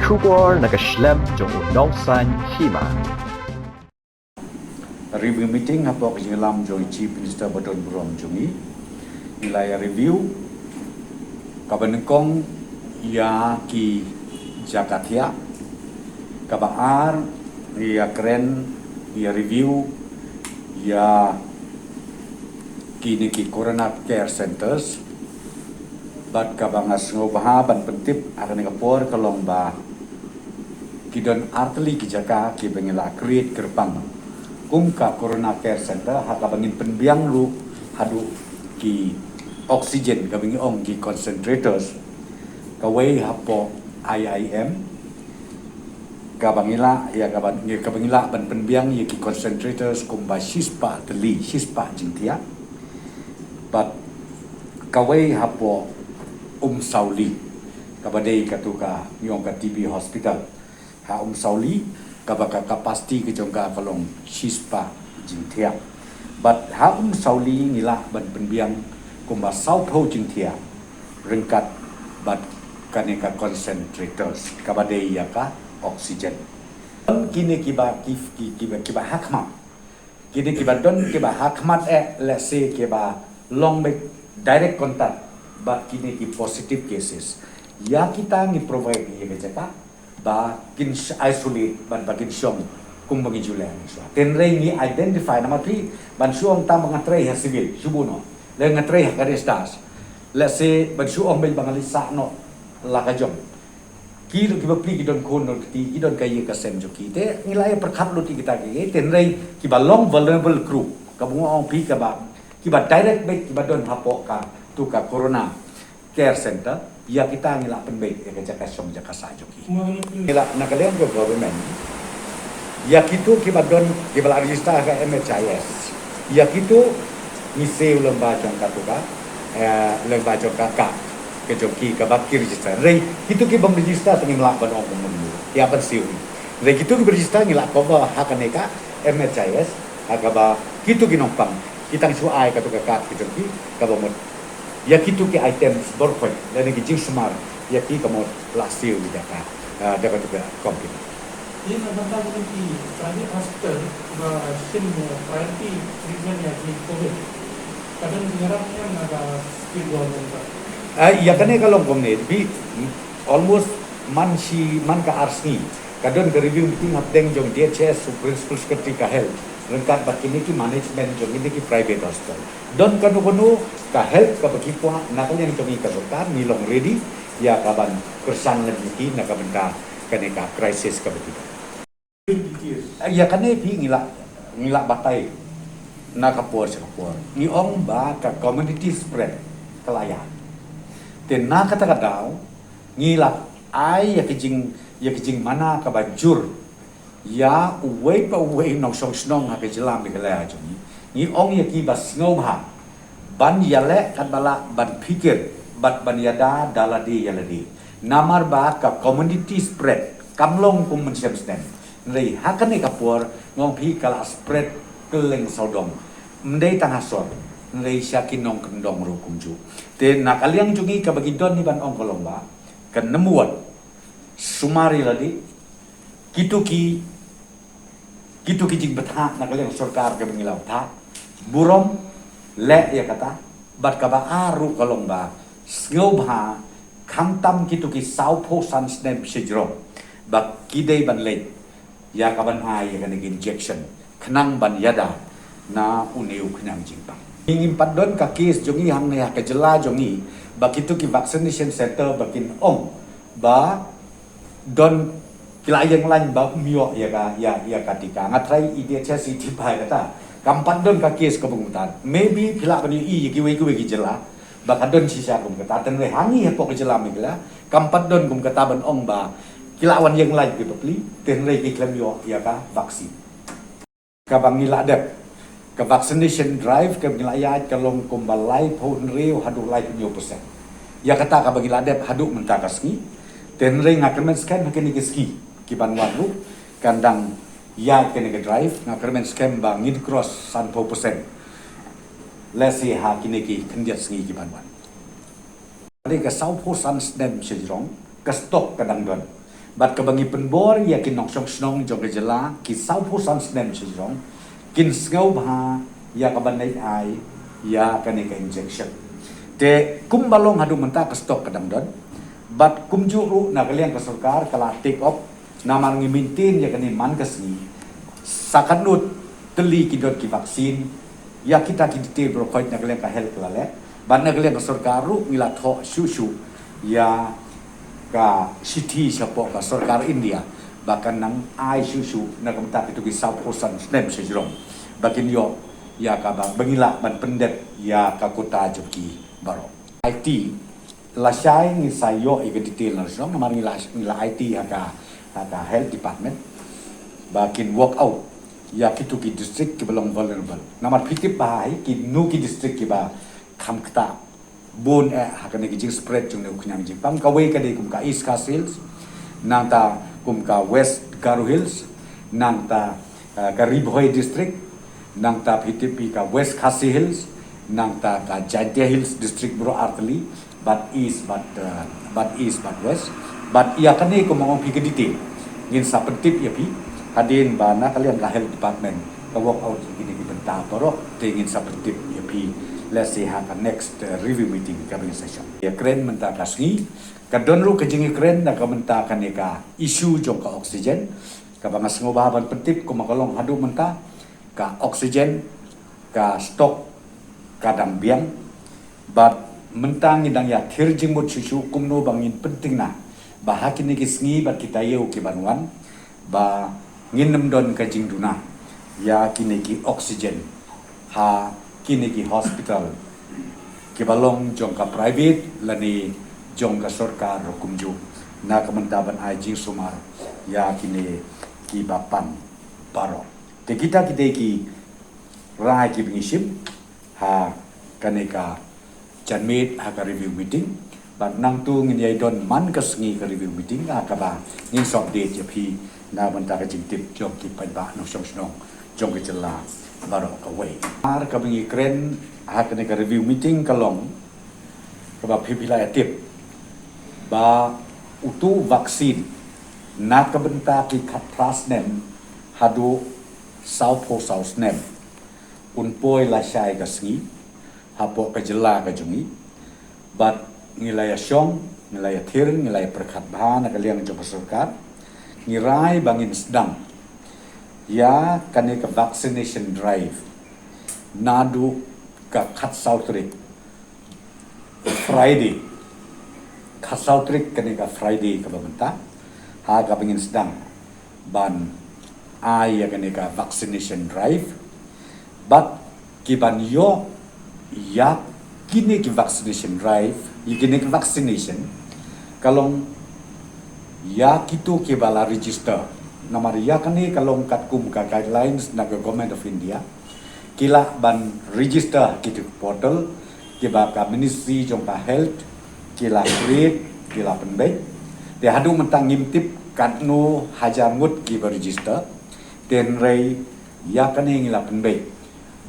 Kubor nakaslem jong udawsan hima. Review meeting hapok jingalam jong Chief Minister Baton Burom jongi nilai review kabanekong ya ki Jakarta kabaar ya keren ya review ya kini ki Corona Care Centers bat kabangas ngobaha ban pentip akan ngapor kalong ba kidon arteli ki jaka ki bengela create gerbang kumka Corona Care Center haka bangin penbiang lu hadu ki oksigen kabingi ong ki concentrators kawai hapo IIM kabangila ya kabangila ban penbiang ya ki concentrators kumba shispa teli shispa jingtia but kawai hapo Sauli kabadai katuka nyong ka TB hospital ha Sauli kabaka kapasti ke jongka kalong shispa jingtia but ha Sauli ngila ban penbiang kumba saupo jingtia rengkat bat kaneka concentrators kabadai yaka oksigen kini kiba hakmat kini kiba don kiba hakmat let's say kiba long back direct contact but kini ki positive cases ya kita ngi provide ye gejaka ba kin isolate ban bagin syong kum bagi julen so tenre ngi identify nama tri ban syong ta mangatrai ha civil subuno le ngatrai ha karestas let's say ban syong bel bangalisa no la ka jom ki lu ki bapli ki don kon no ti ki don kay ka sem jo ki te ngilai perkhat lu ti kita ki tenre ki ba long vulnerable group ka bunga ong pi ka ba ki ba direct back ki ba don hapo ka tu ka Corona Care Center ya kita ngila penbaik ya jaka syong jaka sajoki ngila nakalian go government ya kitu kibadon kibala register ka MHIS ya kitu ngise lemba jong katuka lemba jong ka ke joki ka bakir register rei kitu ki bam register tengin la ban ong mulu ya ban siu rei kitu ki register ngila ko ba hakaneka MHIS agaba kitu ginompang kita suai katuka ka ke joki ka bomot ya kitu ki items borpoi dan ki jing smart ya ki kamo lastiu di data dapat juga komplit ini nabanta bukan di private hospital sin priority treatment ya di covid kadang dengarnya ada skill government ya kan kalau komne bi almost man ka arsni kadang ke review meeting hapdeng jong DHS principal secretary ka health rengkat bakini ki management jong ini ki private hospital don kanu ka health ka bakipwa nakal yang kami ka dokter nilong ready ya kaban kersan lagi nak benda kaneka crisis ka bakita ya kane pi ngila batai nakapor ni ong ba ka community spread kelaya ten na kata daw ngila ai ya kijing mana ka banjur ya uway nong snong ha ke jelam di kelaya jong ni ong ya ki bas ngom ha ban yale kan bala ban pikir bat ban yada daladi yaladi namar ba ka community spread kamlong kum mensiam stand rei hakan ni kapur ngong pi kala spread keleng sodong mendai tangah sor rei syakin nong kendong ru kumju te nakaliang jungi ka bagidon ni ban ong kolomba kan nemuat sumari ladi kitu ki jing betha nakaliang sarkar ka bengilaw tha burom le ya kata bat ka ba aru kolomba ngobha khamtam kitu ki saupo san snem sejro bak kidei ban le ya ka ban ai ya kan injection khnang ban yada na uneu khnang jingpang ingin padon ka case jongi hang ne ka jela jongi bak kitu ki vaccination center bakin ong ba don kila yang lain ba mio ya katika ngatrai ide chasi tipai kata kampan don ka case kabungutan maybe pila bani i ki we ki jela bakadon sisa kum kata ten re hangi hapo ke jela migla kampan don kum kata ban ong ba kila wan yang lain ki bapli ten re ki klam yo ya ka vaksin ka bangila dep ka vaccination drive ka ngilayat kalong kum balai phon reu hadu lai nyo persen ya kata ka bangila dep hadu mentakas ni ten re ngakemen scan hakeni ki ski kiban waru kandang ya kene ke drive ngakermen scam bang ngid cross 100% lesi ha kini ki kendiat sengi kiban wan ade ka 60% snem sejrong ka stok kadang don bat ka bangi penbor ya kin nok sok snong jong ke jela ki sau pu san snem chong kin ngau ba ya ka ban nai ai ya ka ne ka injection te kum balong hadu menta ka stok kadang don bat kum juru na kalian ka sarkar kala take off naman ngi maintain ya kani man kasni sakanut teli kidot ki vaksin ya kita ki detail bro khoit na kalian ka health lale ban na kalian ka sarkar ru ngila tho shu ya ka city siapa ka sarkar India bahkan nang ai shu na kamta itu ki sau posan snem sejrong bakin yo ya ka bangila ban pendet ya ka kota joki baro IT la shai ngi sayo e detail na so namar ngila IT haka health department bakin work out ya kitu ki district ki belong vulnerable namar phitip bahai ki nu ki district ki ba kham kta bon hakane ki jing spread chung ne khunyang jing pam ka wei ka de kum ka east ka hills nang ta kum ka west Garo hills nang ta ka Ribhoi district nang ta phitip ka west Khasi hills nang ta ka Jaintia hills district bro artli but east but west but ia kane ko mong pi ke detail ngin sa pentip ya pi hadin bana kalian ka health department ka work out gini ki benta toro te ngin sa pentip ya pi let's say have a next review meeting coming session ya kren menta kasngi ka donru ka jingi kren na ka menta kaneka issue jong ka oxygen ka bangas ngobaban pentip ko makalong hadu menta ka oxygen ka stok kadang biang but mentang ngidang ya thirjing mot susu kumno bangin penting na bahakin ni kisngi bat kita yeu ki banwan ba nginem don ka jing duna ya kini ki oxygen ha kini ki hospital ki balong jong ka private lani jong ka sarkar kumju na kemendaban ai jing sumar ya kini ki bapan baro te kita ki rai ki bingishim ha kaneka janmit ha ka review meeting bat nang tu ngin yai don man ka sngi ka review meeting ka ba ngin sok date ya phi na ban ta ka jing tip jong ki pai ba no song snong jong ke jela baro ka wei ar ka bingi kren ha kaneka review meeting ka long ka ba phi pila tip ba utu vaksin na ka benta ki khat plas nem hadu sau po sau snem un poi la shai ka sngi hapo ka jela ka jungi bat ngilaya syong ngilaya thir ngilaya perkhat bha na kaliang jong sarkar ngirai bangin sedang ya kane ka vaccination drive nadu ka khat sautrik Friday khat sautrik kane ka Friday ka bamenta ha ka bangin sedang ban ai ya kane ka vaccination drive but kiban yo ya kini ki vaccination drive kini ki vaccination kalong ya kitu ki bala register nomor ya kani kalong katkum ka guidelines na government of India kila ban register kitu portal ki ba ka ministry jong ka health kila create kila penbek de hadu mentang ngimtip katno hajangut ki ba register ten rei ya kani ngila penbek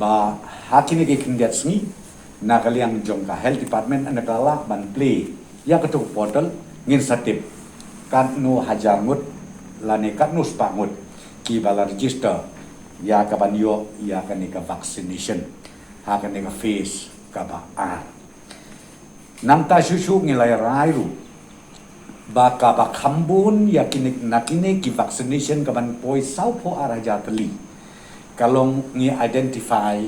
ba hakini ki kindiat sngi na kaliang jong ka health department anakala ban play ya ketuk portal ngin satip katno hajangut lane katno spangut ki bala register ya ka ban yo ya ka ni ka vaccination ha ka ni ka face ka ba nang ta susu ngilai rairu ba ka ba khambun ya kinik nakine ki vaccination ka ban poi sau po araja teli kalong ngi identify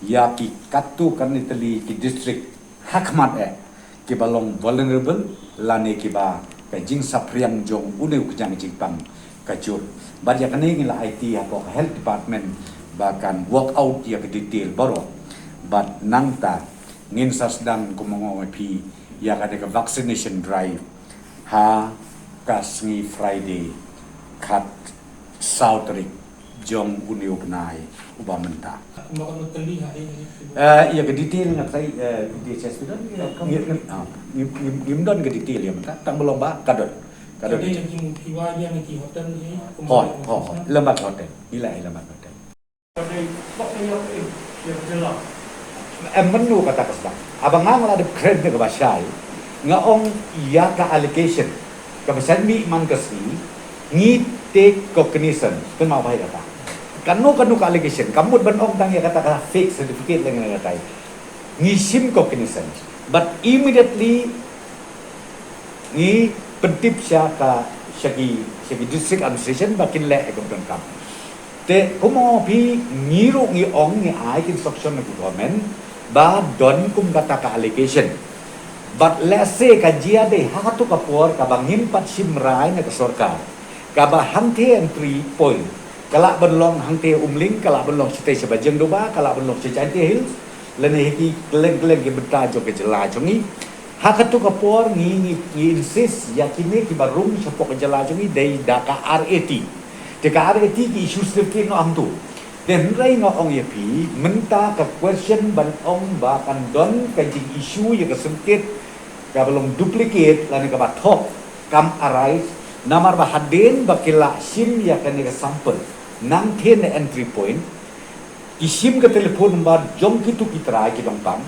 ya ki katu kan itali ki district hakmat ki balong vulnerable lane ki ba ka jing sapriang jong une kujang jingpang kajur ba ya kane ngila IT apo health department bahkan work out ya ke detail baro but nangta ngin sasdang kumongo pi ya ka vaccination drive ha kasngi Friday kat sautrik jong une upnai ubamenta Kumakan teli ha ya ke detail ngatai di hospital ngimdon ke detail ya menta tang belum ba kadot Jadi yang hiwa yang di hotel ni lembaga hotel nilai lembaga hotel Jadi kok yang jelas menu kata kesbang abang ngang ada keren ke basai ngaong ya ka allocation kabasan mi man kasi ni take cognizance kan mau bahaya kata kanu ka allegation kamut ban ong tang ya kata fake certificate lang nga kata ni sim cognizance but immediately ni pentip siya ka syagi district administration bakin le ekon kam te kumo pi ngiru ngi ong ni ai instruction ng government ba don kum kata ka allegation but let's say ka jia de hatu kapor ka bangin pat simrai na ka sarkar ka ba hangte entry point kala benlong hangte umling kala benlong site sebajeng doba kala benlong secante hills lene hiki kleng-kleng ke beta jo ke jela jongi hakatu kapor ngi insist yakini ki barum sapok ke jela jongi dei daka RAT te ka RAT ki issue sirki no amtu den rai no ong yepi menta ka question ban ong ba kan don ka jing issue ye ka sempit ka belum duplicate lane ka bathok kam arise namar ba hadin bakila sim ya kan ka sample nang ten entry point isim ke telefon number jom kitu kitra ki dongpang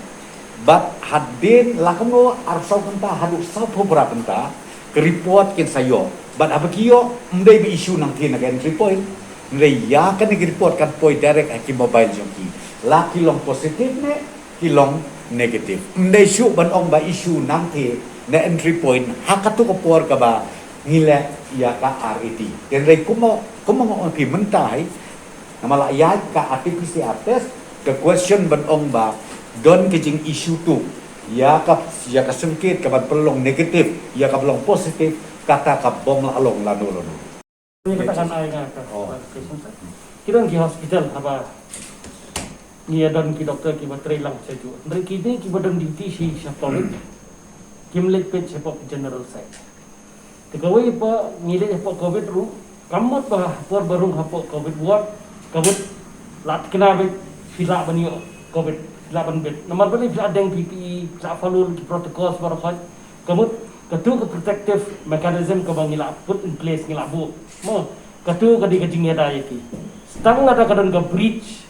but hadin lakno arsau kenta hadu sapo bra kenta ke report kin sayo but abakiyo mdai bi issue nang tin again entry point mdai ya kan ki report kan point direct ki mobile jom ki laki long positive ne ki long negative mdai shu ban ong ba issue nang the na entry point hakatu ko por ka ba ngile ya ka RAT den rei kumo ki mentai namala ya ka artificial test ke question ban ong ba don ke jing issue tu ya ka sengkit ka ban pelong negatif ya ka pelong positif kata ka bom la along la no Ini katakan ay nga kita di hospital apa ni dan ki doktor ki bateri lang sa ju ndri kini ki badan duty si syaptolit kimlet pet sepok general site tegawai pa ngile pa covid ru kamot ba por barung hapo covid ward COVID lat kena bet sila banyo COVID sila ban bet nomor bali sila deng PPE sila follow ki protocol barakot kamut katu ke protective mechanism ka bangila put in place ngila bu mo katu ka di kajing ada yaki stang ada kadan ka breach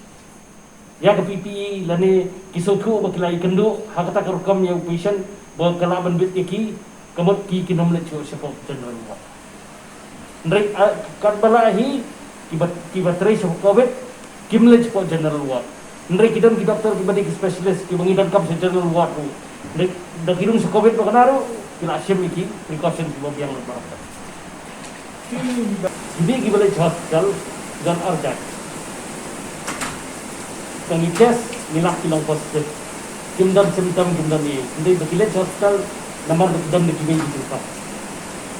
ya ka PPE lani kisoku bakila ikendo hakata ka rukam ya patient ba kala ban bet yaki kamut ki kinomle chu sepok general wa ndrek kan balahi kibat trace of COVID kimlej po general ward ndre kidon ki doktor ki badi specialist ki bangidan kam sa general ward ru ndre dakirung sa COVID ba kanaro kila asyam iki precaution ki bobiang na barata hindi ki balay hospital dan arjak tangi test nilak kilang positive kimdan symptom kimdan ni ndre bakilej hospital namar dakidam ni kimay di pa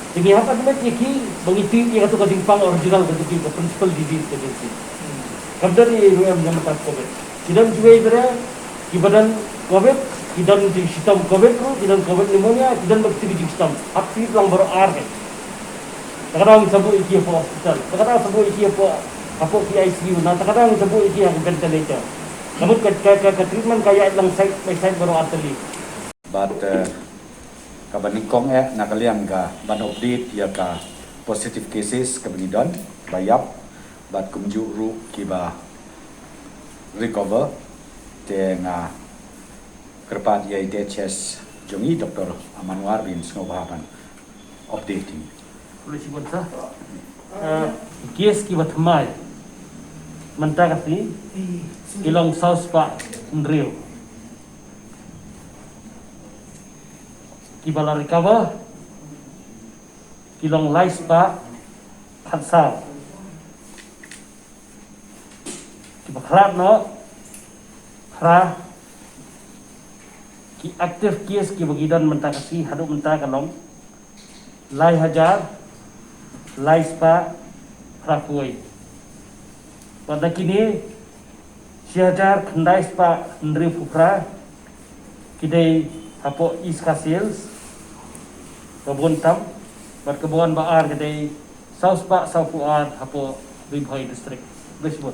Jadi apa namanya ki bangiti yang tu kasing pang original tu ki principal disease agency. Kamdan ni ruam yang mata COVID. Kidam juga ibra kibadan COVID, kidam di sistem COVID tu, kidam COVID pneumonia, kidam bakteri di sistem. Api lang baru ar ke. Kadang sabu iki po hospital. Kadang sabu iki po apa ki ICU. Nah kadang sabu iki yang ventilator. Namun ke treatment kaya lang side by side baru arteli. But kabanikong nakaliang ka ban update ya ka positive cases kabinidon bayap bat kumju ru kiba recover tenga kerpat ya DHS jongi Dr. Amanwar bin Snowbahan updating Boleh sibuk sah. Kes kiba thamai manta kasi ilong South pa Ndrio Kibala recover kilong lice pa hansal kiba kharap no khra ki active case ki bagidan menta kasi hadu menta kalong lai hajar lice pa khra kuai pada kini si hajar khandai pa ndri fukra kidai apo iska sales kebun tam berkebuan baar kedai saus pak saupuan apo Bibhoi district. Bersebut.